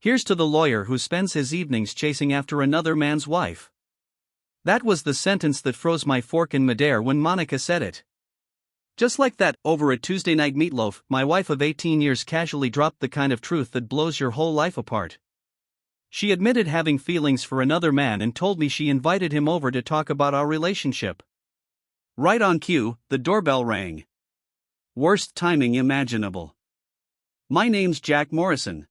Here's to the lawyer who spends his evenings chasing after another man's wife. That was the sentence that froze my fork in midair when Monica said it. Just like that, over a Tuesday night meatloaf, my wife of 18 years casually dropped the kind of truth that blows your whole life apart. She admitted having feelings for another man and told me she invited him over to talk about our relationship. Right on cue, the doorbell rang. Worst timing imaginable. My name's Jack Morrison.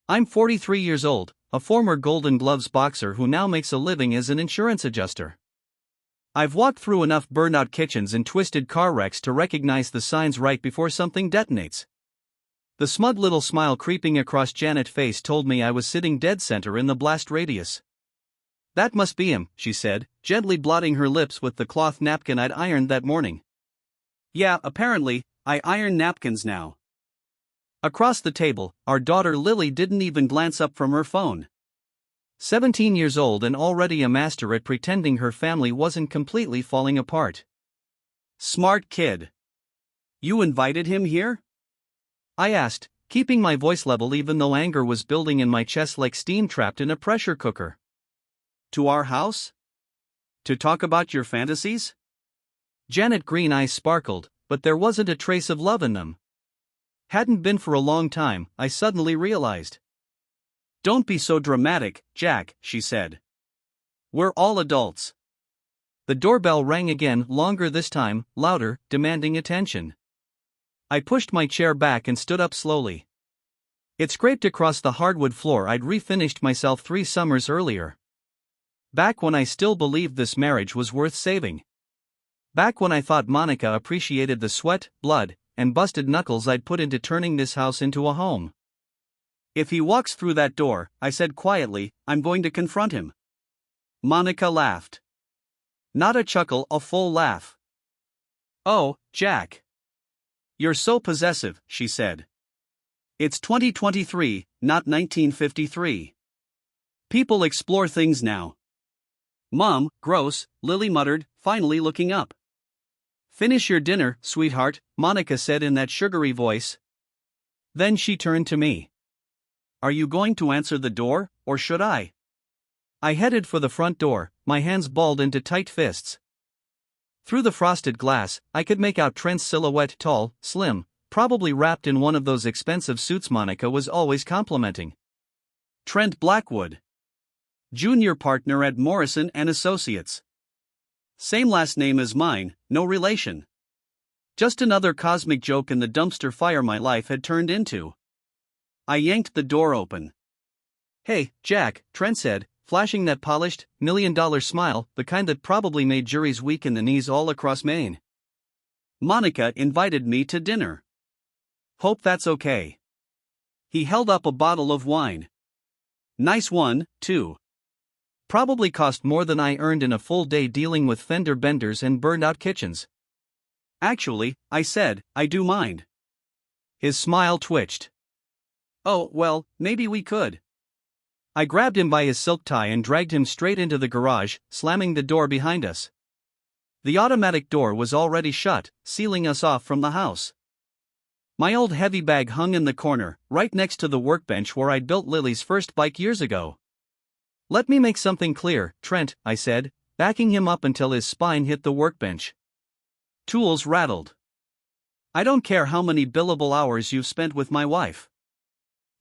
I'm 43 years old, a former Golden Gloves boxer who now makes a living as an insurance adjuster. I've walked through enough burned-out kitchens and twisted car wrecks to recognize the signs right before something detonates. The smug little smile creeping across Janet's face told me I was sitting dead center in the blast radius. That must be him, she said, gently blotting her lips with the cloth napkin I'd ironed that morning. Yeah, apparently, I iron napkins now. Across the table, our daughter Lily didn't even glance up from her phone. 17 years old and already a master at pretending her family wasn't completely falling apart. Smart kid. You invited him here? I asked, keeping my voice level even though anger was building in my chest like steam trapped in a pressure cooker. To our house? To talk about your fantasies? Janet's green eyes sparkled, but there wasn't a trace of love in them. Hadn't been for a long time, I suddenly realized. Don't be so dramatic, Jack, she said. We're all adults. The doorbell rang again, longer this time, louder, demanding attention. I pushed my chair back and stood up slowly. It scraped across the hardwood floor I'd refinished myself 3 summers earlier. Back when I still believed this marriage was worth saving. Back when I thought Monica appreciated the sweat, blood, and busted knuckles I'd put into turning this house into a home. If he walks through that door, I said quietly, I'm going to confront him. Monica laughed. Not a chuckle, a full laugh. Oh, Jack. You're so possessive, she said. It's 2023, not 1953. People explore things now. Mom, gross, Lily muttered, finally looking up. Finish your dinner, sweetheart, Monica said in that sugary voice. Then she turned to me. Are you going to answer the door, or should I? I headed for the front door, my hands balled into tight fists. Through the frosted glass, I could make out Trent's silhouette, tall, slim, probably wrapped in one of those expensive suits Monica was always complimenting. Trent Blackwood. Junior partner at Morrison and Associates. Same last name as mine, no relation. Just another cosmic joke in the dumpster fire my life had turned into. I yanked the door open. Hey, Jack, Trent said, flashing that polished, $1 million smile, the kind that probably made juries weak in the knees all across Maine. Monica invited me to dinner. Hope that's okay. He held up a bottle of wine. Nice one, too. Probably cost more than I earned in a full day dealing with fender benders and burned-out kitchens. Actually, I said, I do mind. His smile twitched. Oh, well, maybe we could. I grabbed him by his silk tie and dragged him straight into the garage, slamming the door behind us. The automatic door was already shut, sealing us off from the house. My old heavy bag hung in the corner, right next to the workbench where I'd built Lily's first bike years ago. Let me make something clear, Trent, I said, backing him up until his spine hit the workbench. Tools rattled. I don't care how many billable hours you've spent with my wife.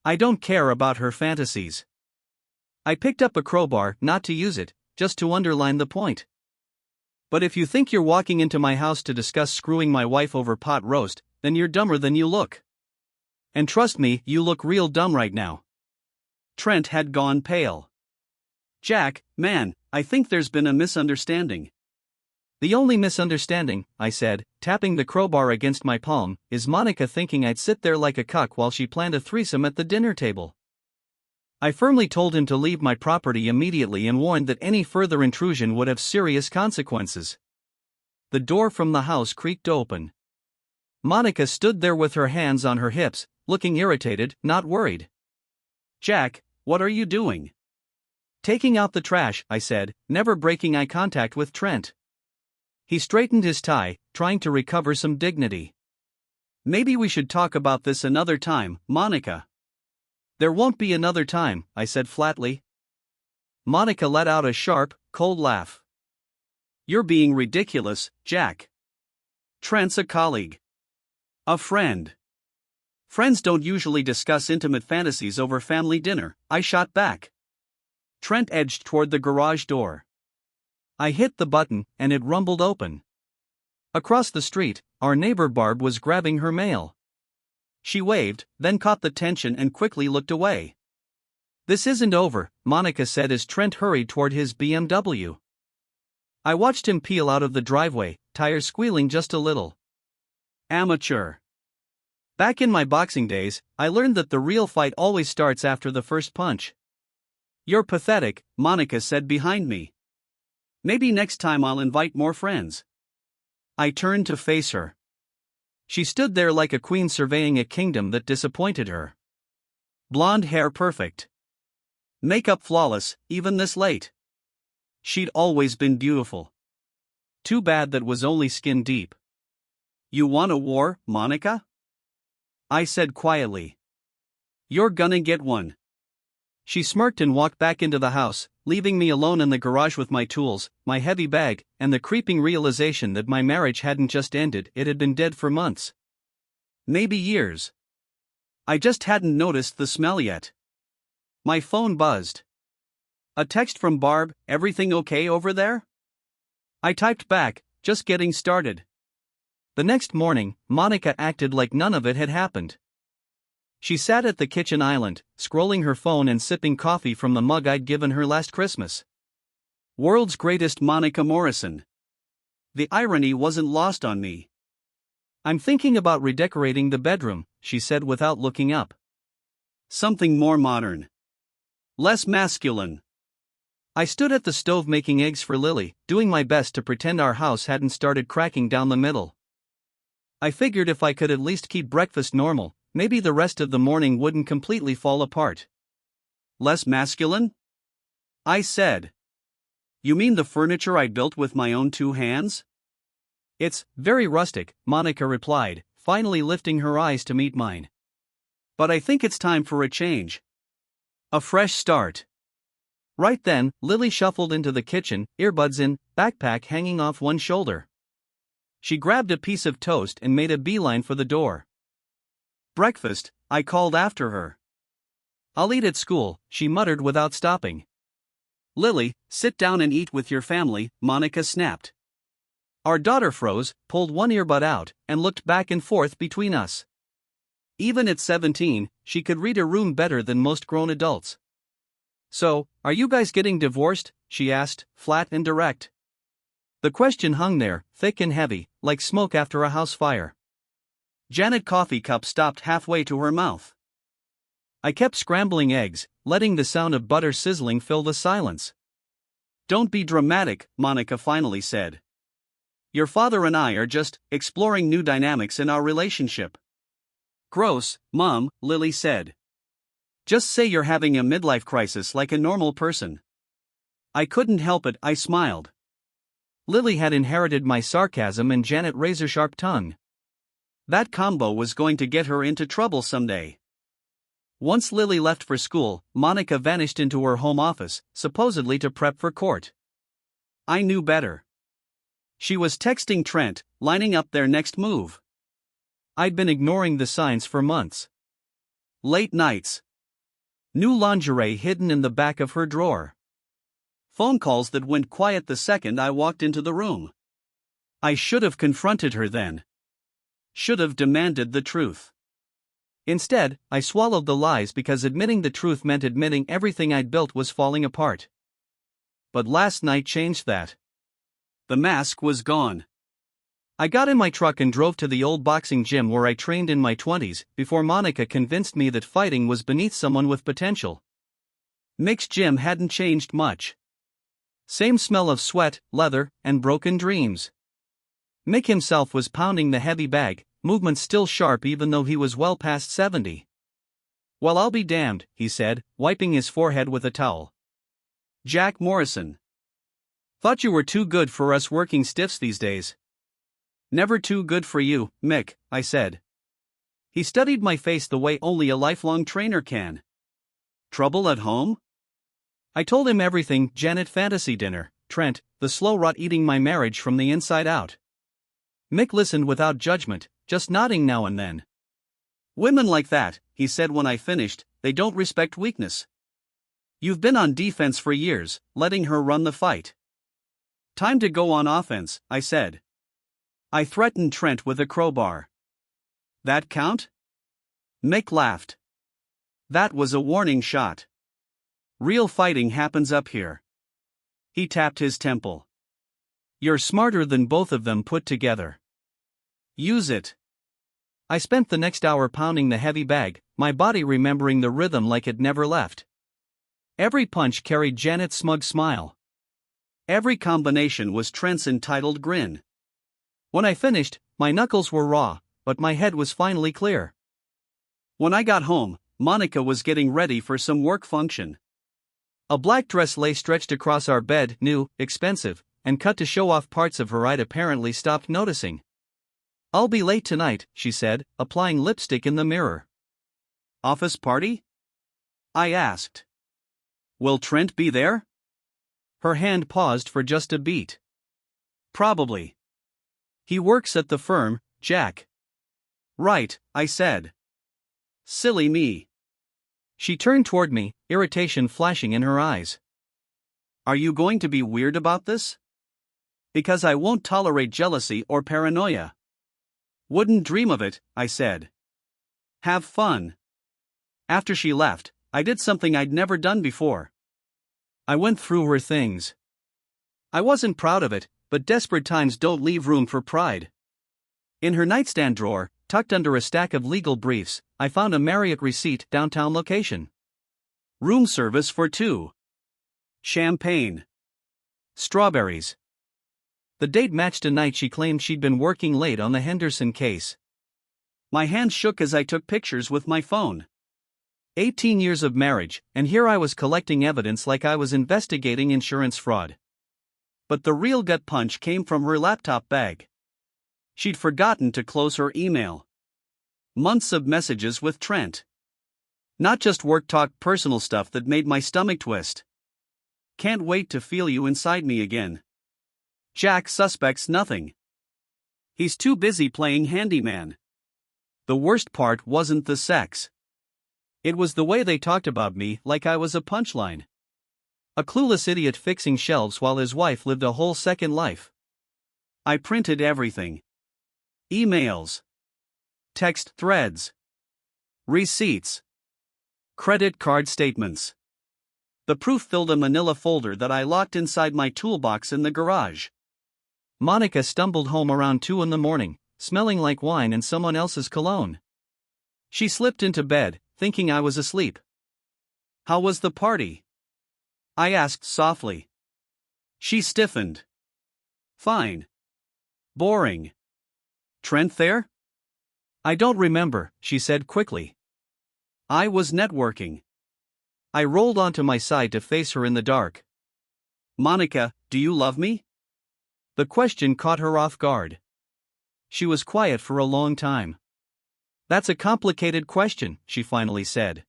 I don't care about her fantasies. I picked up a crowbar, not to use it, just to underline the point. But if you think you're walking into my house to discuss screwing my wife over pot roast, then you're dumber than you look. And trust me, you look real dumb right now. Trent had gone pale. Jack, man, I think there's been a misunderstanding. The only misunderstanding, I said, tapping the crowbar against my palm, is Monica thinking I'd sit there like a cuck while she planned a threesome at the dinner table. I firmly told him to leave my property immediately and warned that any further intrusion would have serious consequences. The door from the house creaked open. Monica stood there with her hands on her hips, looking irritated, not worried. Jack, what are you doing? Taking out the trash, I said, never breaking eye contact with Trent. He straightened his tie, trying to recover some dignity. Maybe we should talk about this another time, Monica. There won't be another time, I said flatly. Monica let out a sharp, cold laugh. You're being ridiculous, Jack. Trent's a colleague. A friend. Friends don't usually discuss intimate fantasies over family dinner, I shot back. Trent edged toward the garage door. I hit the button, and it rumbled open. Across the street, our neighbor Barb was grabbing her mail. She waved, then caught the tension and quickly looked away. This isn't over, Monica said as Trent hurried toward his BMW. I watched him peel out of the driveway, tires squealing just a little. Amateur. Back in my boxing days, I learned that the real fight always starts after the first punch. You're pathetic, Monica said behind me. Maybe next time I'll invite more friends. I turned to face her. She stood there like a queen surveying a kingdom that disappointed her. Blonde hair perfect. Makeup flawless, even this late. She'd always been beautiful. Too bad that was only skin deep. You want a war, Monica? I said quietly. You're gonna get one. She smirked and walked back into the house, leaving me alone in the garage with my tools, my heavy bag, and the creeping realization that my marriage hadn't just ended, it had been dead for months. Maybe years. I just hadn't noticed the smell yet. My phone buzzed. A text from Barb, everything okay over there? I typed back, just getting started. The next morning, Monica acted like none of it had happened. She sat at the kitchen island, scrolling her phone and sipping coffee from the mug I'd given her last Christmas. World's greatest Monica Morrison. The irony wasn't lost on me. I'm thinking about redecorating the bedroom, she said without looking up. Something more modern. Less masculine. I stood at the stove making eggs for Lily, doing my best to pretend our house hadn't started cracking down the middle. I figured if I could at least keep breakfast normal, maybe the rest of the morning wouldn't completely fall apart. Less masculine? I said. You mean the furniture I built with my own two hands? It's very rustic, Monica replied, finally lifting her eyes to meet mine. But I think it's time for a change. A fresh start. Right then, Lily shuffled into the kitchen, earbuds in, backpack hanging off one shoulder. She grabbed a piece of toast and made a beeline for the door. Breakfast, I called after her. I'll eat at school, she muttered without stopping. Lily, sit down and eat with your family, Monica snapped. Our daughter froze, pulled one earbud out, and looked back and forth between us. Even at 17, she could read a room better than most grown adults. So, are you guys getting divorced? She asked, flat and direct. The question hung there, thick and heavy, like smoke after a house fire. Janet's coffee cup stopped halfway to her mouth. I kept scrambling eggs, letting the sound of butter sizzling fill the silence. Don't be dramatic, Monica finally said. Your father and I are just exploring new dynamics in our relationship. Gross, Mom, Lily said. Just say you're having a midlife crisis like a normal person. I couldn't help it, I smiled. Lily had inherited my sarcasm and Janet's razor-sharp tongue. That combo was going to get her into trouble someday. Once Lily left for school, Monica vanished into her home office, supposedly to prep for court. I knew better. She was texting Trent, lining up their next move. I'd been ignoring the signs for months. Late nights. New lingerie hidden in the back of her drawer. Phone calls that went quiet the second I walked into the room. I should have confronted her then. Should have demanded the truth. Instead, I swallowed the lies because admitting the truth meant admitting everything I'd built was falling apart. But last night changed that. The mask was gone. I got in my truck and drove to the old boxing gym where I trained in my 20s, before Monica convinced me that fighting was beneath someone with potential. Mick's gym hadn't changed much. Same smell of sweat, leather, and broken dreams. Mick himself was pounding the heavy bag, movements still sharp even though he was well past 70. Well, I'll be damned, he said, wiping his forehead with a towel. Jack Morrison. Thought you were too good for us working stiffs these days. Never too good for you, Mick, I said. He studied my face the way only a lifelong trainer can. Trouble at home? I told him everything. Janet, fantasy dinner. Trent, the slow rot eating my marriage from the inside out. Mick listened without judgment, just nodding now and then. Women like that, he said when I finished, they don't respect weakness. You've been on defense for years, letting her run the fight. Time to go on offense, I said. I threatened Trent with a crowbar. That count? Mick laughed. That was a warning shot. Real fighting happens up here. He tapped his temple. You're smarter than both of them put together. Use it. I spent the next hour pounding the heavy bag, my body remembering the rhythm like it never left. Every punch carried Janet's smug smile. Every combination was Trent's entitled grin. When I finished, my knuckles were raw, but my head was finally clear. When I got home, Monica was getting ready for some work function. A black dress lay stretched across our bed, new, expensive, and cut to show off parts of her I'd apparently stopped noticing. I'll be late tonight, she said, applying lipstick in the mirror. Office party? I asked. Will Trent be there? Her hand paused for just a beat. Probably. He works at the firm, Jack. Right, I said. Silly me. She turned toward me, irritation flashing in her eyes. Are you going to be weird about this? Because I won't tolerate jealousy or paranoia. Wouldn't dream of it, I said. Have fun. After she left, I did something I'd never done before. I went through her things. I wasn't proud of it, but desperate times don't leave room for pride. In her nightstand drawer, tucked under a stack of legal briefs, I found a Marriott receipt, downtown location. Room service for 2. Champagne. Strawberries. The date matched a night she claimed she'd been working late on the Henderson case. My hand shook as I took pictures with my phone. 18 years of marriage, and here I was collecting evidence like I was investigating insurance fraud. But the real gut punch came from her laptop bag. She'd forgotten to close her email. Months of messages with Trent. Not just work talk, personal stuff that made my stomach twist. Can't wait to feel you inside me again. Jack suspects nothing. He's too busy playing handyman. The worst part wasn't the sex. It was the way they talked about me, like I was a punchline. A clueless idiot fixing shelves while his wife lived a whole second life. I printed everything. Emails. Text threads. Receipts. Credit card statements. The proof filled a manila folder that I locked inside my toolbox in the garage. Monica stumbled home around 2 a.m, smelling like wine and someone else's cologne. She slipped into bed, thinking I was asleep. How was the party? I asked softly. She stiffened. Fine. Boring. Trent there? I don't remember, she said quickly. I was networking. I rolled onto my side to face her in the dark. Monica, do you love me? The question caught her off guard. She was quiet for a long time. That's a complicated question, she finally said.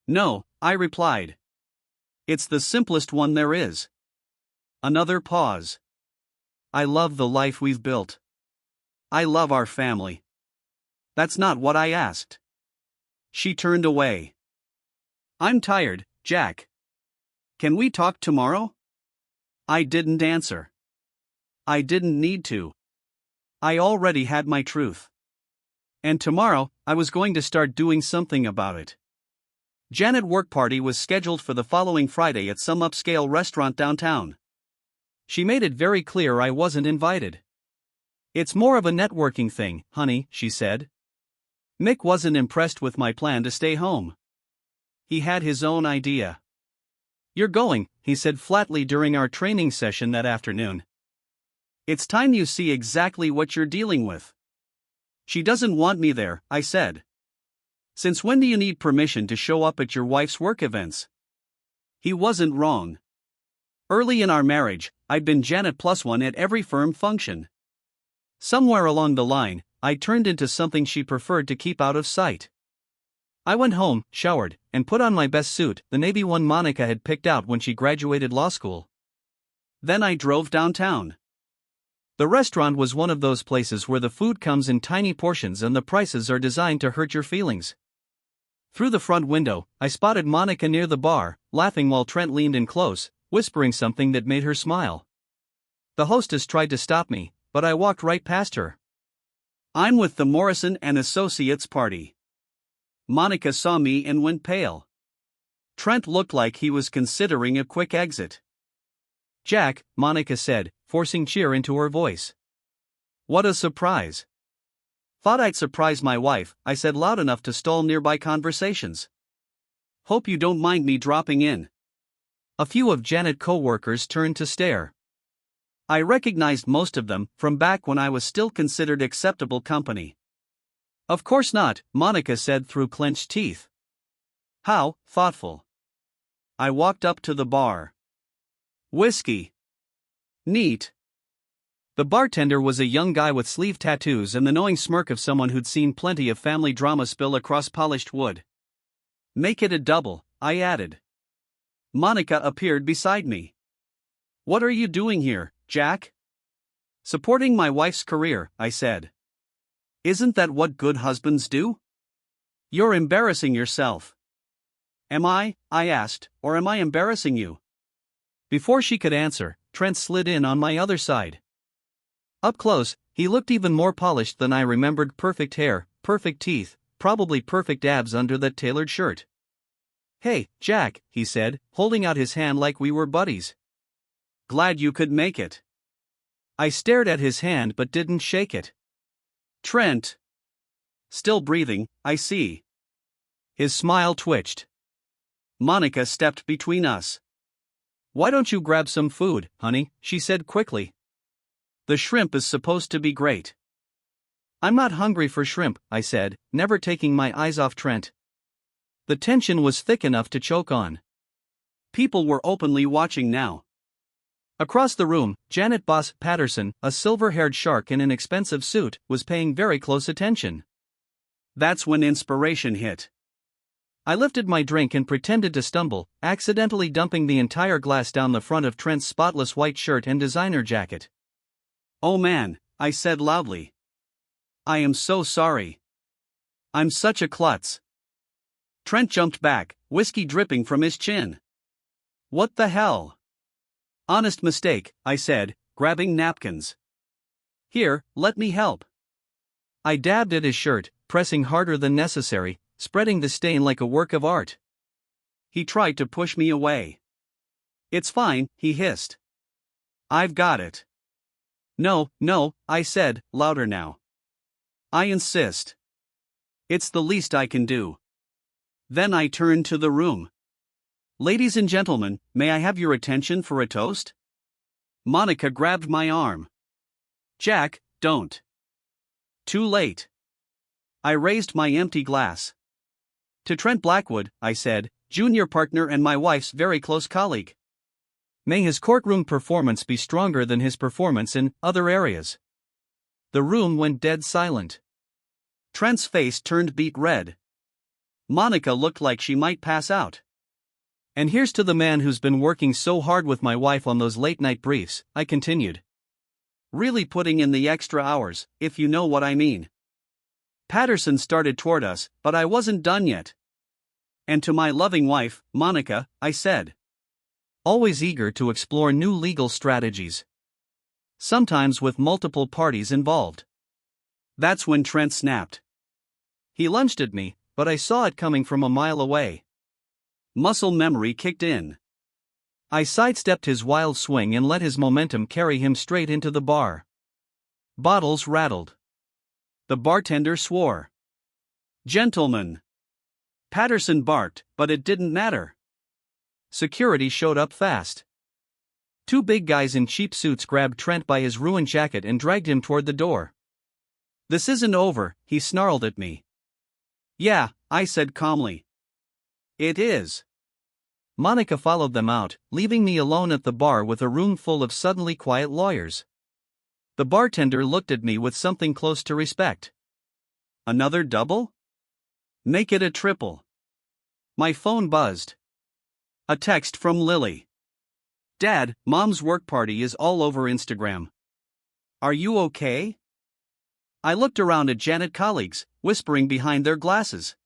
No, I replied. It's the simplest one there is. Another pause. I love the life we've built. I love our family. That's not what I asked. She turned away. I'm tired, Jack. Can we talk tomorrow? I didn't answer. I didn't need to. I already had my truth. And tomorrow, I was going to start doing something about it. Janet's work party was scheduled for the following Friday at some upscale restaurant downtown. She made it very clear I wasn't invited. It's more of a networking thing, honey, she said. Mick wasn't impressed with my plan to stay home. He had his own idea. You're going, he said flatly during our training session that afternoon. It's time you see exactly what you're dealing with. She doesn't want me there, I said. Since when do you need permission to show up at your wife's work events? He wasn't wrong. Early in our marriage, I'd been Janet +1 at every firm function. Somewhere along the line, I turned into something she preferred to keep out of sight. I went home, showered, and put on my best suit, the navy one Monica had picked out when she graduated law school. Then I drove downtown. The restaurant was one of those places where the food comes in tiny portions and the prices are designed to hurt your feelings. Through the front window, I spotted Monica near the bar, laughing while Trent leaned in close, whispering something that made her smile. The hostess tried to stop me, but I walked right past her. "I'm with the Morrison and Associates party." Monica saw me and went pale. Trent looked like he was considering a quick exit. "Jack," Monica said, forcing cheer into her voice. "What a surprise." "Thought I'd surprise my wife," I said loud enough to stall nearby conversations. "Hope you don't mind me dropping in." A few of Janet's co-workers turned to stare. I recognized most of them from back when I was still considered acceptable company. "Of course not," Monica said through clenched teeth. "How thoughtful." I walked up to the bar. "Whiskey." "Neat." The bartender was a young guy with sleeve tattoos and the knowing smirk of someone who'd seen plenty of family drama spill across polished wood. "Make it a double," I added. Monica appeared beside me. "What are you doing here, Jack?" "Supporting my wife's career," I said. "Isn't that what good husbands do?" "You're embarrassing yourself." "Am I?" I asked, "or am I embarrassing you?" Before she could answer, Trent slid in on my other side. Up close, he looked even more polished than I remembered. Perfect hair, perfect teeth, probably perfect abs under that tailored shirt. "Hey, Jack," he said, holding out his hand like we were buddies. "Glad you could make it." I stared at his hand but didn't shake it. "Trent." "Still breathing, I see." His smile twitched. Monica stepped between us. "Why don't you grab some food, honey?" she said quickly. "The shrimp is supposed to be great." "I'm not hungry for shrimp," I said, never taking my eyes off Trent. The tension was thick enough to choke on. People were openly watching now. Across the room, Janet Boss Patterson, a silver-haired shark in an expensive suit, was paying very close attention. That's when inspiration hit. I lifted my drink and pretended to stumble, accidentally dumping the entire glass down the front of Trent's spotless white shirt and designer jacket. "Oh man," I said loudly. "I am so sorry. I'm such a klutz." Trent jumped back, whiskey dripping from his chin. "What the hell?" "Honest mistake," I said, grabbing napkins. "Here, let me help." I dabbed at his shirt, pressing harder than necessary, spreading the stain like a work of art. He tried to push me away. "It's fine," he hissed. "I've got it." "No, no," I said, louder now. "I insist. It's the least I can do." Then I turned to the room. "Ladies and gentlemen, may I have your attention for a toast?" Monica grabbed my arm. "Jack, don't." Too late. I raised my empty glass. "To Trent Blackwood," I said, "junior partner and my wife's very close colleague. May his courtroom performance be stronger than his performance in other areas." The room went dead silent. Trent's face turned beet red. Monica looked like she might pass out. "And here's to the man who's been working so hard with my wife on those late-night briefs," I continued. "Really putting in the extra hours, if you know what I mean." Patterson started toward us, but I wasn't done yet. "And to my loving wife, Monica," I said. Always eager to explore new legal strategies. Sometimes with multiple parties involved. That's when Trent snapped. He lunged at me, but I saw it coming from a mile away. Muscle memory kicked in. I sidestepped his wild swing and let his momentum carry him straight into the bar. Bottles rattled. The bartender swore. "Gentlemen." Patterson barked, but it didn't matter. Security showed up fast. Two big guys in cheap suits grabbed Trent by his ruined jacket and dragged him toward the door. "This isn't over," he snarled at me. "Yeah," I said calmly. "It is." Monica followed them out, leaving me alone at the bar with a room full of suddenly quiet lawyers. The bartender looked at me with something close to respect. "Another double?" Make it a triple. My phone buzzed. A text from Lily. Dad, Mom's work party is all over Instagram. Are you okay? I looked around at Janet colleagues, whispering behind their glasses.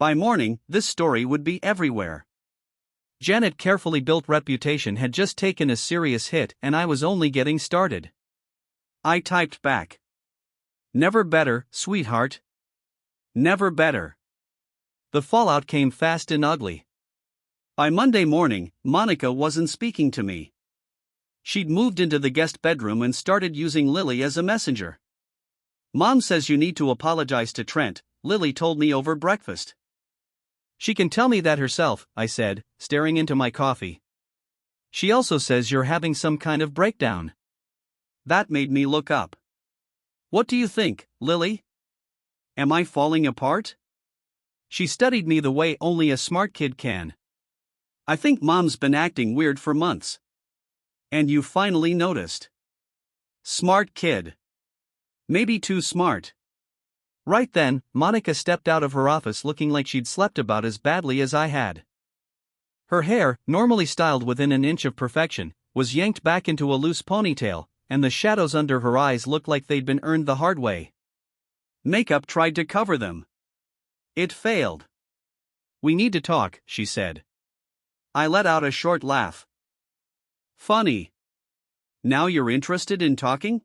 By morning, this story would be everywhere. Janet's carefully built reputation had just taken a serious hit, and I was only getting started. I typed back. Never better, sweetheart. Never better. The fallout came fast and ugly. By Monday morning, Monica wasn't speaking to me. She'd moved into the guest bedroom and started using Lily as a messenger. Mom says you need to apologize to Trent, Lily told me over breakfast. She can tell me that herself, I said, staring into my coffee. She also says you're having some kind of breakdown. That made me look up. What do you think, Lily? Am I falling apart? She studied me the way only a smart kid can. I think Mom's been acting weird for months. And you finally noticed. Smart kid. Maybe too smart. Right then, Monica stepped out of her office looking like she'd slept about as badly as I had. Her hair, normally styled within an inch of perfection, was yanked back into a loose ponytail, and the shadows under her eyes looked like they'd been earned the hard way. Makeup tried to cover them. It failed. We need to talk, she said. I let out a short laugh. Funny. Now you're interested in talking?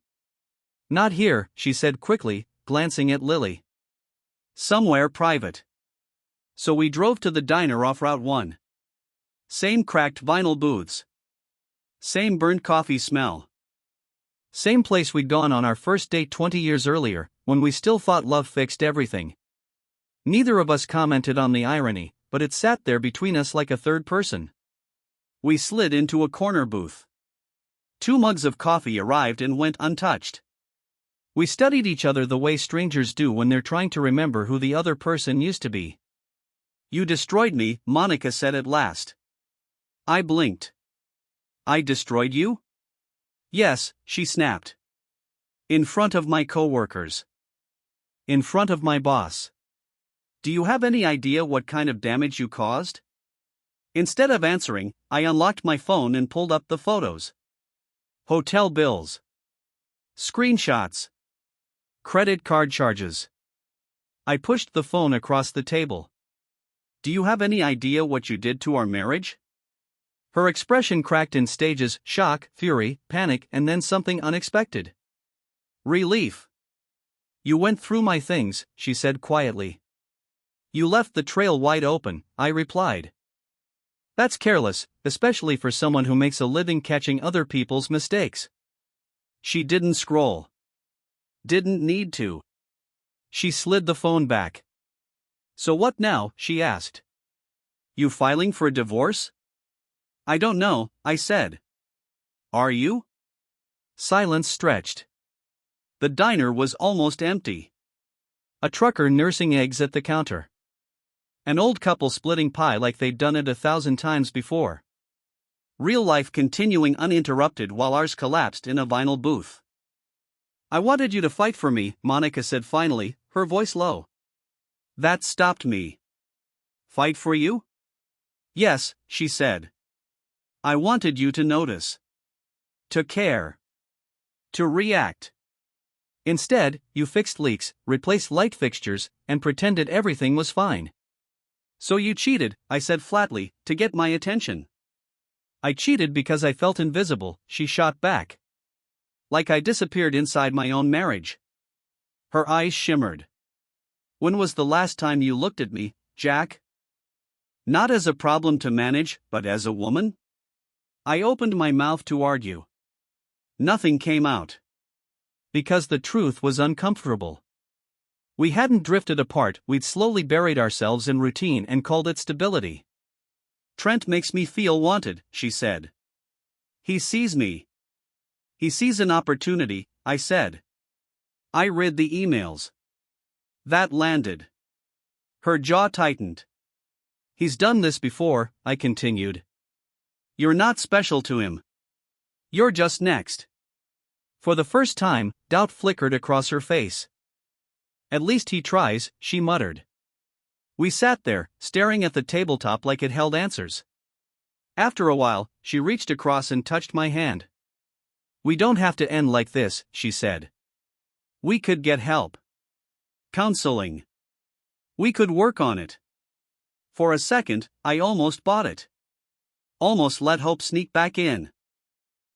Not here, she said quickly, glancing at Lily. Somewhere private. So we drove to the diner off Route 1. Same cracked vinyl booths. Same burnt coffee smell. Same place we'd gone on our first date 20 years earlier, when we still thought love fixed everything. Neither of us commented on the irony, but it sat there between us like a third person. We slid into a corner booth. 2 mugs of coffee arrived and went untouched. We studied each other the way strangers do when they're trying to remember who the other person used to be. You destroyed me, Monica said at last. I blinked. I destroyed you? Yes, she snapped. In front of my coworkers. In front of my boss. Do you have any idea what kind of damage you caused? Instead of answering, I unlocked my phone and pulled up the photos. Hotel bills. Screenshots. Credit card charges. I pushed the phone across the table. Do you have any idea what you did to our marriage? Her expression cracked in stages: shock, fury, panic, and then something unexpected. Relief. You went through my things, she said quietly. You left the trail wide open, I replied. That's careless, especially for someone who makes a living catching other people's mistakes. She didn't scroll. Didn't need to. She slid the phone back. So what now? She asked. You filing for a divorce? I don't know, I said. Are you? Silence stretched. The diner was almost empty. A trucker nursing eggs at the counter. An old couple splitting pie like they'd done it 1,000 times before. Real life continuing uninterrupted while ours collapsed in a vinyl booth. I wanted you to fight for me, Monica said finally, her voice low. That stopped me. Fight for you? Yes, she said. I wanted you to notice. To care. To react. Instead, you fixed leaks, replaced light fixtures, and pretended everything was fine. So you cheated, I said flatly, to get my attention. I cheated because I felt invisible, she shot back. Like I disappeared inside my own marriage. Her eyes shimmered. When was the last time you looked at me, Jack? Not as a problem to manage, but as a woman? I opened my mouth to argue. Nothing came out. Because the truth was uncomfortable. We hadn't drifted apart, we'd slowly buried ourselves in routine and called it stability. Trent makes me feel wanted, she said. He sees me. He sees an opportunity, I said. I read the emails. That landed. Her jaw tightened. He's done this before, I continued. You're not special to him. You're just next. For the first time, doubt flickered across her face. At least he tries, she muttered. We sat there, staring at the tabletop like it held answers. After a while, she reached across and touched my hand. "We don't have to end like this," she said. "We could get help. Counseling. We could work on it." For a second, I almost bought it. Almost let hope sneak back in.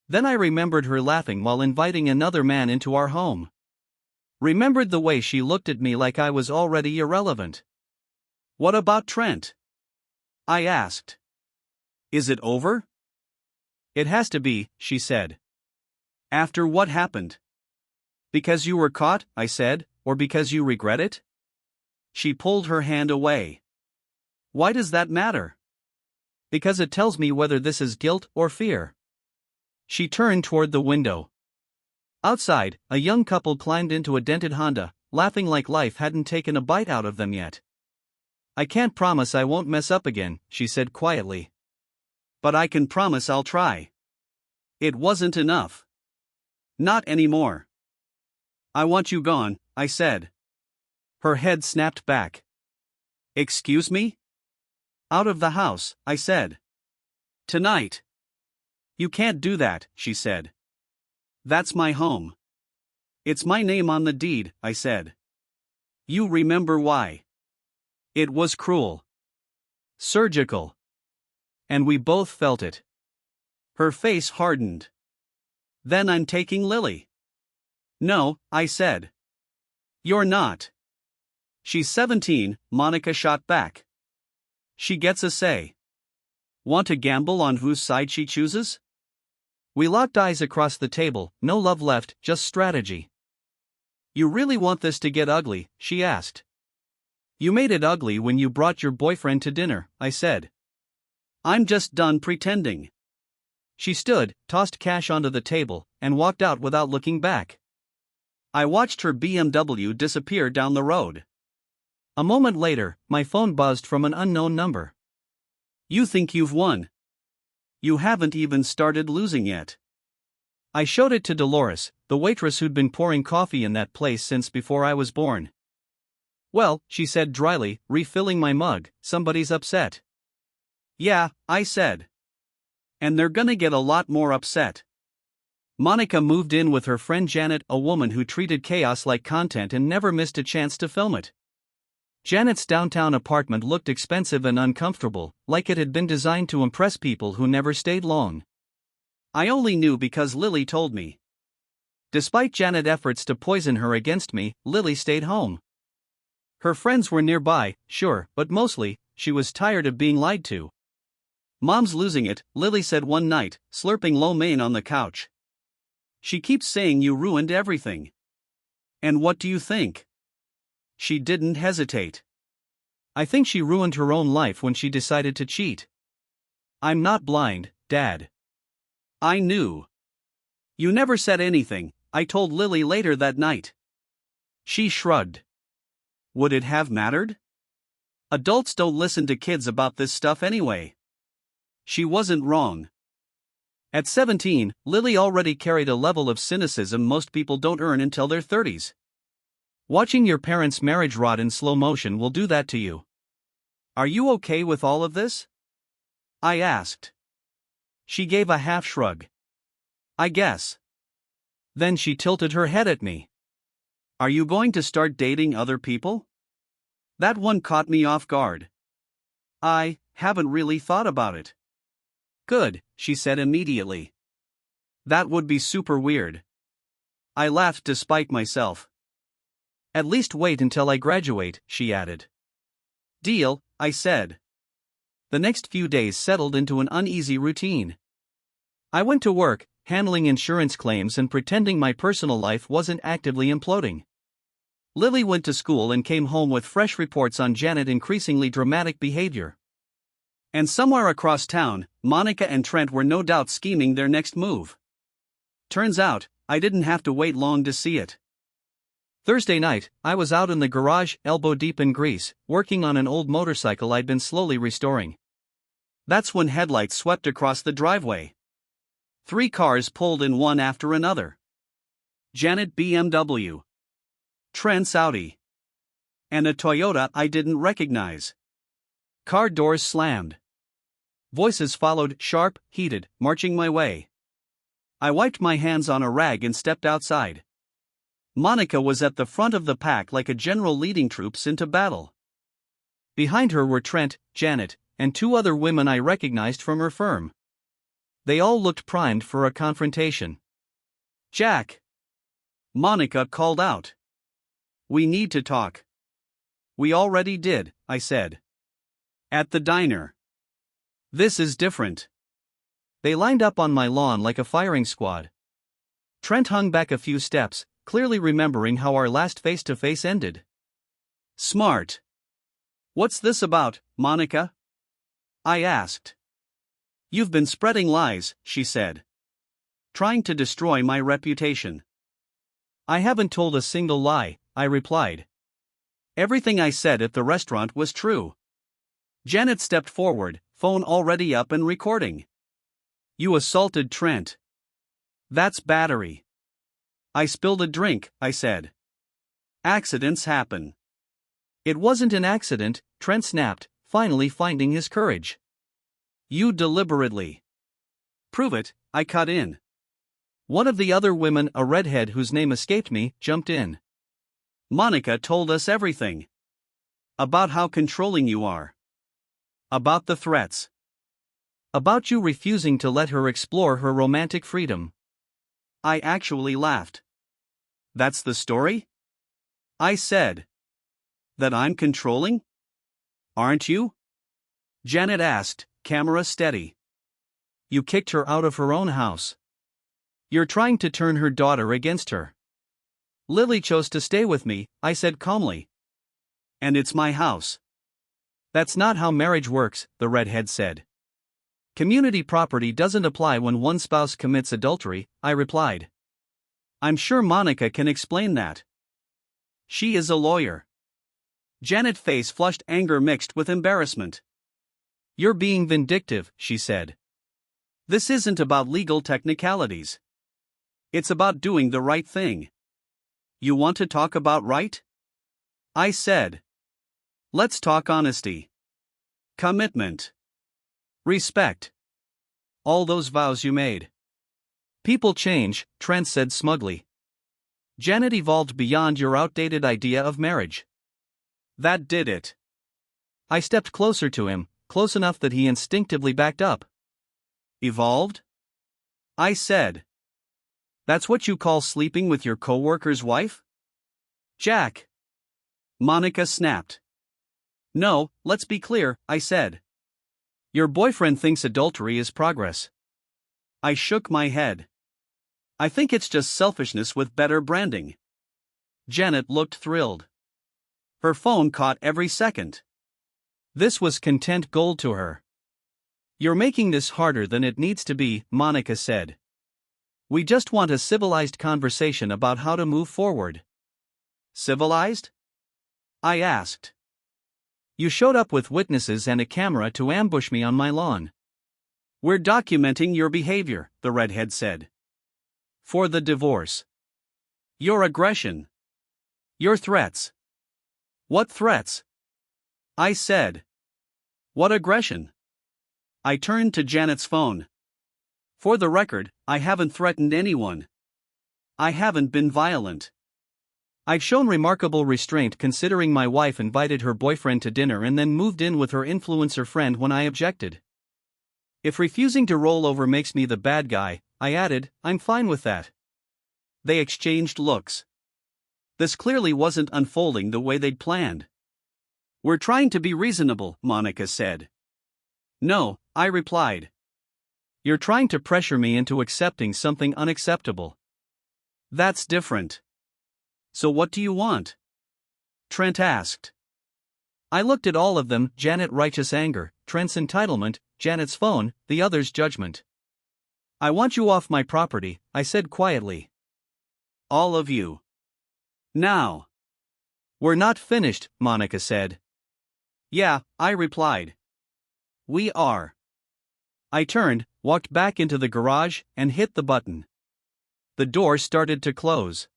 Then I remembered her laughing while inviting another man into our home. Remembered the way she looked at me like I was already irrelevant. "What about Trent?" I asked. "Is it over?" "It has to be," she said. "After what happened?" "Because you were caught," I said, "or because you regret it?" She pulled her hand away. "Why does that matter?" "Because it tells me whether this is guilt or fear." She turned toward the window. Outside, a young couple climbed into a dented Honda, laughing like life hadn't taken a bite out of them yet. "I can't promise I won't mess up again," she said quietly. "But I can promise I'll try." It wasn't enough. Not anymore. "I want you gone," I said. Her head snapped back. "Excuse me?" "Out of the house," I said. "Tonight." "You can't do that," she said. "That's my home." "It's my name on the deed," I said. "You remember why?" It was cruel. Surgical. And we both felt it. Her face hardened. "Then I'm taking Lily." "No," I said. "You're not." "She's 17, Monica shot back. She gets a say." "Want to gamble on whose side she chooses?" We locked eyes across the table, no love left, just strategy. "You really want this to get ugly?" she asked. "You made it ugly when you brought your boyfriend to dinner," I said. "I'm just done pretending." She stood, tossed cash onto the table, and walked out without looking back. I watched her BMW disappear down the road. A moment later, my phone buzzed from an unknown number. "You think you've won? You haven't even started losing yet." I showed it to Dolores, the waitress who'd been pouring coffee in that place since before I was born. "Well," she said dryly, refilling my mug, "somebody's upset." "Yeah," I said. "And they're gonna get a lot more upset." Monica moved in with her friend Janet, a woman who treated chaos like content and never missed a chance to film it. Janet's downtown apartment looked expensive and uncomfortable, like it had been designed to impress people who never stayed long. I only knew because Lily told me. Despite Janet's efforts to poison her against me, Lily stayed home. Her friends were nearby, sure, but mostly, she was tired of being lied to. "Mom's losing it," Lily said one night, slurping lo mein on the couch. "She keeps saying you ruined everything." "And what do you think?" She didn't hesitate. "I think she ruined her own life when she decided to cheat." "I'm not blind, Dad." I knew. "You never said anything," I told Lily later that night. She shrugged. Would it have mattered? Adults don't listen to kids about this stuff anyway. She wasn't wrong. At 17, Lily already carried a level of cynicism most people don't earn until their 30s. Watching your parents' marriage rot in slow motion will do that to you. "Are you okay with all of this?" I asked. She gave a half shrug. "I guess." Then she tilted her head at me. "Are you going to start dating other people?" That one caught me off guard. "I haven't really thought about it." "Good," she said immediately. "That would be super weird." I laughed despite myself. "At least wait until I graduate," she added. "Deal," I said. The next few days settled into an uneasy routine. I went to work, handling insurance claims and pretending my personal life wasn't actively imploding. Lily went to school and came home with fresh reports on Janet's increasingly dramatic behavior. And somewhere across town, Monica and Trent were no doubt scheming their next move. Turns out, I didn't have to wait long to see it. Thursday night, I was out in the garage, elbow deep in grease, working on an old motorcycle I'd been slowly restoring. That's when headlights swept across the driveway. 3 cars pulled in one after another. Janet BMW. Trent's Audi. and a Toyota I didn't recognize. Car doors slammed. Voices followed, sharp, heated, marching my way. I wiped my hands on a rag and stepped outside. Monica was at the front of the pack like a general leading troops into battle. Behind her were Trent, Janet, and two other women I recognized from her firm. They all looked primed for a confrontation. "Jack!" Monica called out. "We need to talk." "We already did," I said. "At the diner." "This is different." They lined up on my lawn like a firing squad. Trent hung back a few steps, clearly remembering how our last face-to-face ended. "Smart. What's this about, Monica?" I asked. "You've been spreading lies," she said. "Trying to destroy my reputation." "I haven't told a single lie," I replied. "Everything I said at the restaurant was true." Janet stepped forward, phone already up and recording. "You assaulted Trent." "That's battery." "I spilled a drink," I said. "Accidents happen." "It wasn't an accident," Trent snapped, finally finding his courage. "You deliberately." "Prove it," I cut in. One of the other women, a redhead whose name escaped me, jumped in. "Monica told us everything. About how controlling you are. About the threats. About you refusing to let her explore her romantic freedom." I actually laughed. "That's the story?" I said. "That I'm controlling? Aren't you?" Janet asked, camera steady. "You kicked her out of her own house. You're trying to turn her daughter against her." "Lily chose to stay with me," I said calmly. "And it's my house." "That's not how marriage works," the redhead said. "Community property doesn't apply when one spouse commits adultery," I replied. "I'm sure Monica can explain that. She is a lawyer." Janet's face flushed anger mixed with embarrassment. "You're being vindictive," she said. "This isn't about legal technicalities. It's about doing the right thing." "You want to talk about right?" I said. "Let's talk honesty. Commitment. Respect. All those vows you made." "People change," Trent said smugly. "Janet evolved beyond your outdated idea of marriage." "That did it." I stepped closer to him, close enough that he instinctively backed up. "Evolved?" I said. "That's what you call sleeping with your coworker's wife?" "Jack!" Monica snapped. "No, let's be clear," I said. "Your boyfriend thinks adultery is progress." I shook my head. "I think it's just selfishness with better branding." Janet looked thrilled. Her phone caught every second. This was content gold to her. "You're making this harder than it needs to be," Monica said. "We just want a civilized conversation about how to move forward." "Civilized?" I asked. "You showed up with witnesses and a camera to ambush me on my lawn." "We're documenting your behavior," the redhead said. "For the divorce. Your aggression. Your threats." "What threats?" I said. "What aggression?" I turned to Janet's phone. "For the record, I haven't threatened anyone. I haven't been violent. I've shown remarkable restraint considering my wife invited her boyfriend to dinner and then moved in with her influencer friend when I objected. If refusing to roll over makes me the bad guy," I added, "I'm fine with that." They exchanged looks. This clearly wasn't unfolding the way they'd planned. "We're trying to be reasonable," Monica said. "No," I replied. "You're trying to pressure me into accepting something unacceptable." "That's different." "So what do you want?" Trent asked. I looked at all of them, Janet righteous anger, Trent's entitlement, Janet's phone, the other's judgment. "I want you off my property," I said quietly. "All of you. Now." "We're not finished," Monica said. "Yeah," I replied. "We are." I turned, walked back into the garage, and hit the button. The door started to close.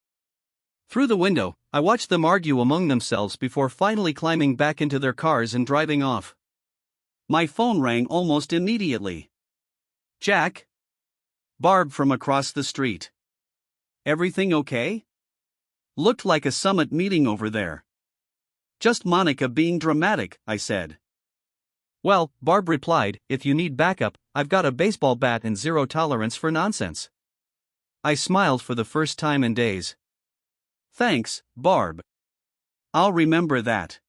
Through the window, I watched them argue among themselves before finally climbing back into their cars and driving off. My phone rang almost immediately. "Jack?" Barb from across the street. "Everything okay?" "Looked like a summit meeting over there." "Just Monica being dramatic," I said. "Well," Barb replied, "if you need backup, I've got a baseball bat and zero tolerance for nonsense." I smiled for the first time in days. "Thanks, Barb. I'll remember that."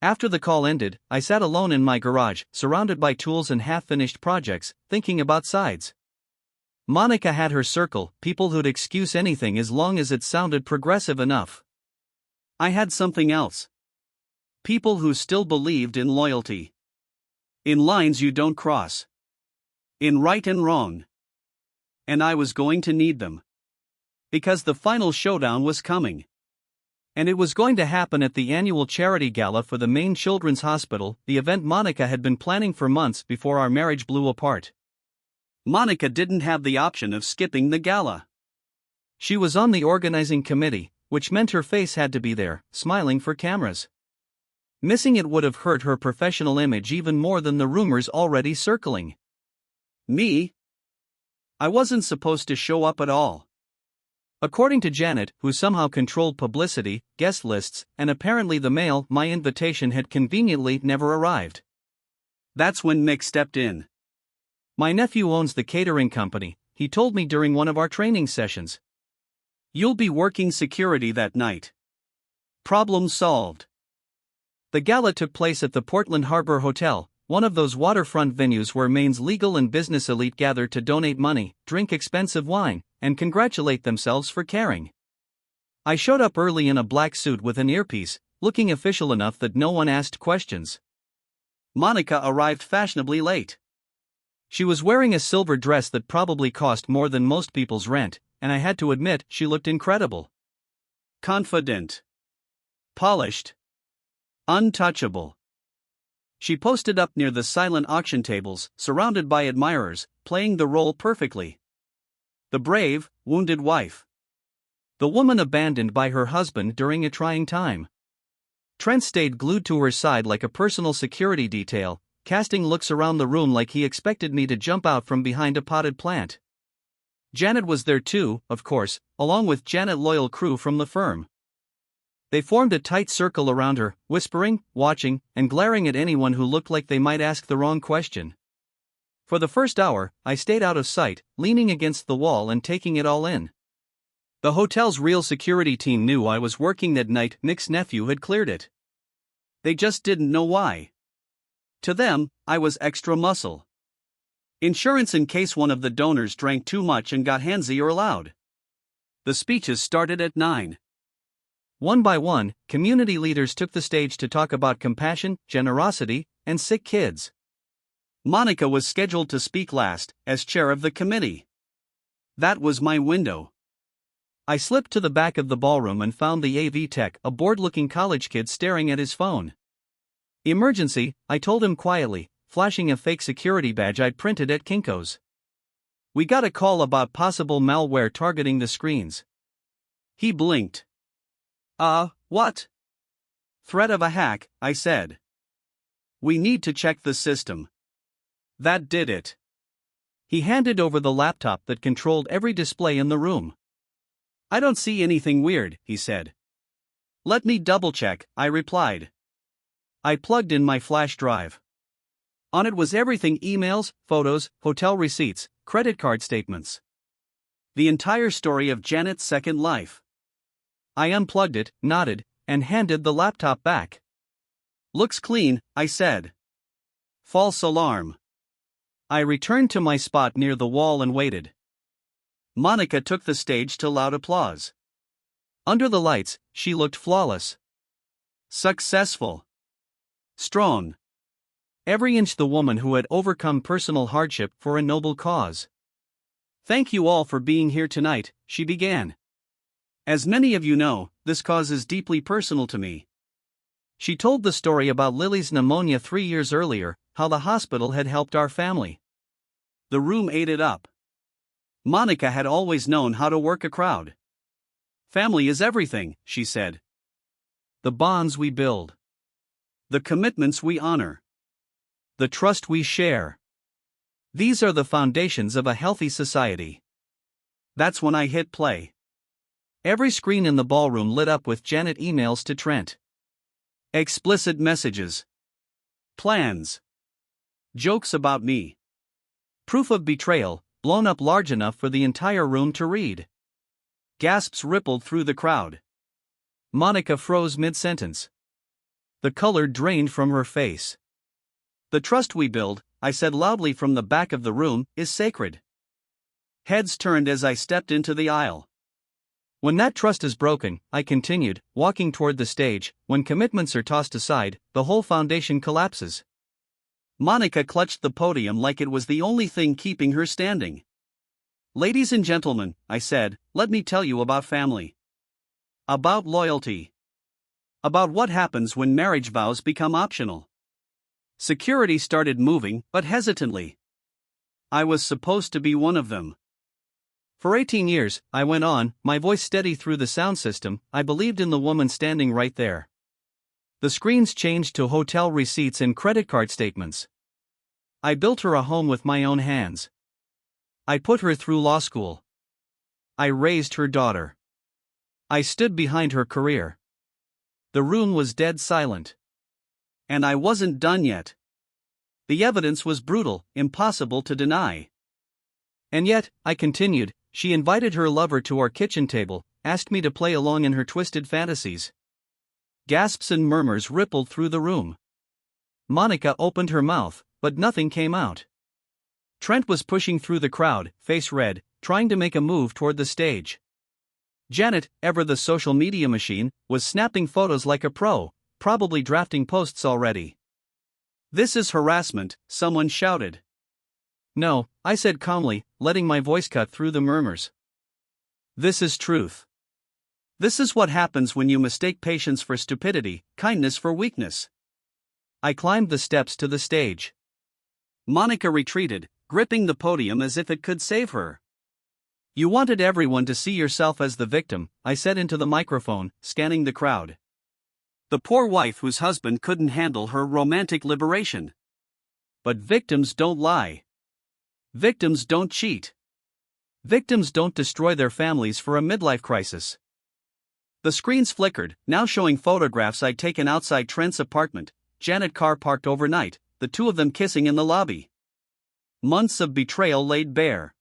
After the call ended, I sat alone in my garage, surrounded by tools and half-finished projects, thinking about sides. Monica had her circle, people who'd excuse anything as long as it sounded progressive enough. I had something else. People who still believed in loyalty. In lines you don't cross. In right and wrong. And I was going to need them. Because the final showdown was coming. And it was going to happen at the annual charity gala for the Maine Children's Hospital, the event Monica had been planning for months before our marriage blew apart. Monica didn't have the option of skipping the gala. She was on the organizing committee, which meant her face had to be there, smiling for cameras. Missing it would have hurt her professional image even more than the rumors already circling. Me? I wasn't supposed to show up at all. According to Janet, who somehow controlled publicity, guest lists, and apparently the mail, my invitation had conveniently never arrived. That's when Mick stepped in. "My nephew owns the catering company," he told me during one of our training sessions. "You'll be working security that night." Problem solved. The gala took place at the Portland Harbor Hotel, one of those waterfront venues where Maine's legal and business elite gather to donate money, drink expensive wine, and congratulate themselves for caring. I showed up early in a black suit with an earpiece, looking official enough that no one asked questions. Monica arrived fashionably late. She was wearing a silver dress that probably cost more than most people's rent, and I had to admit she looked incredible. Confident. Polished. Untouchable. She posted up near the silent auction tables, surrounded by admirers, playing the role perfectly. The brave, wounded wife. The woman abandoned by her husband during a trying time. Trent stayed glued to her side like a personal security detail, casting looks around the room like he expected me to jump out from behind a potted plant. Janet was there too, of course, along with Janet loyal crew from the firm. They formed a tight circle around her, whispering, watching, and glaring at anyone who looked like they might ask the wrong question. For the first hour, I stayed out of sight, leaning against the wall and taking it all in. The hotel's real security team knew I was working that night. Nick's nephew had cleared it. They just didn't know why. To them, I was extra muscle. Insurance in case one of the donors drank too much and got handsy or loud. The speeches started at 9. One by one, community leaders took the stage to talk about compassion, generosity, and sick kids. Monica was scheduled to speak last, as chair of the committee. That was my window. I slipped to the back of the ballroom and found the AV tech, a bored-looking college kid staring at his phone. "Emergency," I told him quietly, flashing a fake security badge I'd printed at Kinko's. "We got a call about possible malware targeting the screens." He blinked. What?" "Threat of a hack," I said. "We need to check the system." That did it. He handed over the laptop that controlled every display in the room. "I don't see anything weird," he said. "Let me double-check," I replied. I plugged in my flash drive. On it was everything: emails, photos, hotel receipts, credit card statements. The entire story of Janet's second life. I unplugged it, nodded, and handed the laptop back. "Looks clean," I said. False alarm. I returned to my spot near the wall and waited. Monica took the stage to loud applause. Under the lights, she looked flawless. Successful. Strong. Every inch the woman who had overcome personal hardship for a noble cause. "Thank you all for being here tonight," she began. "As many of you know, this cause is deeply personal to me." She told the story about Lily's pneumonia 3 years earlier, how the hospital had helped our family. The room ate it up. Monica had always known how to work a crowd. Family is everything, she said. The bonds we build. The commitments we honor. The trust we share. These are the foundations of a healthy society. That's when I hit play. Every screen in the ballroom lit up with Janet emails to Trent. Explicit messages. Plans. Jokes about me. Proof of betrayal, blown up large enough for the entire room to read. Gasps rippled through the crowd. Monica froze mid-sentence. The color drained from her face. The trust we build, I said loudly from the back of the room, is sacred. Heads turned as I stepped into the aisle. When that trust is broken, I continued, walking toward the stage, when commitments are tossed aside, the whole foundation collapses. Monica clutched the podium like it was the only thing keeping her standing. Ladies and gentlemen, I said, let me tell you about family. About loyalty. About what happens when marriage vows become optional. Security started moving, but hesitantly. I was supposed to be one of them. For 18 years, I went on, my voice steady through the sound system, I believed in the woman standing right there. The screens changed to hotel receipts and credit card statements. I built her a home with my own hands. I put her through law school. I raised her daughter. I stood behind her career. The room was dead silent. And I wasn't done yet. The evidence was brutal, impossible to deny. And yet, I continued, she invited her lover to our kitchen table, asked me to play along in her twisted fantasies. Gasps and murmurs rippled through the room. Monica opened her mouth, but nothing came out. Trent was pushing through the crowd, face red, trying to make a move toward the stage. Janet, ever the social media machine, was snapping photos like a pro, probably drafting posts already. This is harassment, someone shouted. No, I said calmly, letting my voice cut through the murmurs. This is truth. This is what happens when you mistake patience for stupidity, kindness for weakness. I climbed the steps to the stage. Monica retreated, gripping the podium as if it could save her. You wanted everyone to see yourself as the victim, I said into the microphone, scanning the crowd. The poor wife whose husband couldn't handle her romantic liberation. But victims don't lie. Victims don't cheat. Victims don't destroy their families for a midlife crisis. The screens flickered, now showing photographs I'd taken outside Trent's apartment, Janet car parked overnight, the two of them kissing in the lobby. Months of betrayal laid bare.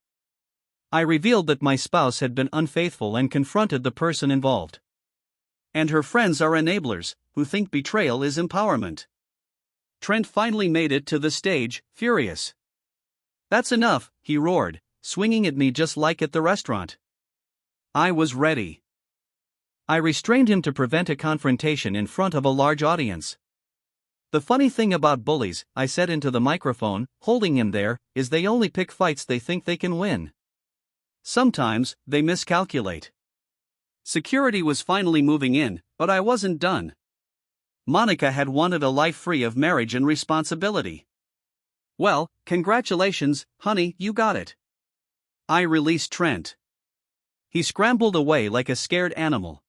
I revealed that my spouse had been unfaithful and confronted the person involved. And her friends are enablers, who think betrayal is empowerment. Trent finally made it to the stage, furious. That's enough, he roared, swinging at me just like at the restaurant. I was ready. I restrained him to prevent a confrontation in front of a large audience. The funny thing about bullies, I said into the microphone, holding him there, is they only pick fights they think they can win. Sometimes, they miscalculate. Security was finally moving in, but I wasn't done. Monica had wanted a life free of marriage and responsibility. Well, congratulations, honey, you got it. I released Trent. He scrambled away like a scared animal.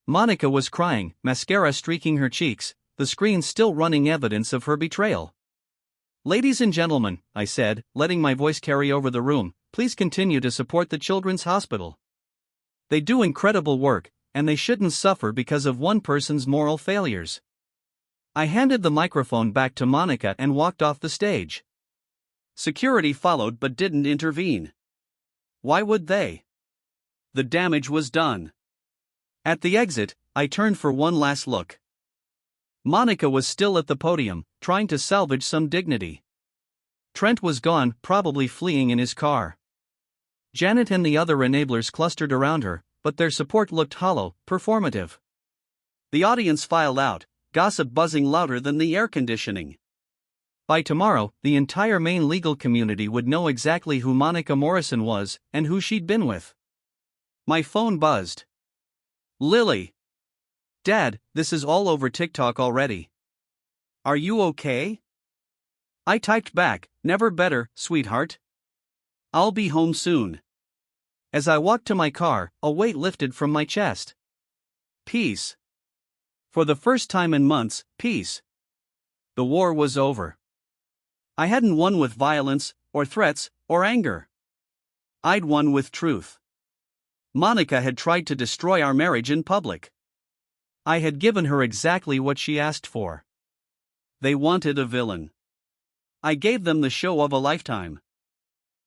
Monica was crying, mascara streaking her cheeks, the screen still running evidence of her betrayal. Ladies and gentlemen, I said, letting my voice carry over the room, please continue to support the Children's Hospital. They do incredible work, and they shouldn't suffer because of one person's moral failures. I handed the microphone back to Monica and walked off the stage. Security followed but didn't intervene. Why would they? The damage was done. At the exit, I turned for one last look. Monica was still at the podium, trying to salvage some dignity. Trent was gone, probably fleeing in his car. Janet and the other enablers clustered around her, but their support looked hollow, performative. The audience filed out, gossip buzzing louder than the air conditioning. By tomorrow, the entire Maine legal community would know exactly who Monica Morrison was, and who she'd been with. My phone buzzed. Lily. Dad, this is all over TikTok already. Are you okay? I typed back, never better, sweetheart. I'll be home soon. As I walked to my car, a weight lifted from my chest. Peace. For the first time in months, peace. The war was over. I hadn't won with violence, or threats, or anger. I'd won with truth. Monica had tried to destroy our marriage in public. I had given her exactly what she asked for. They wanted a villain. I gave them the show of a lifetime.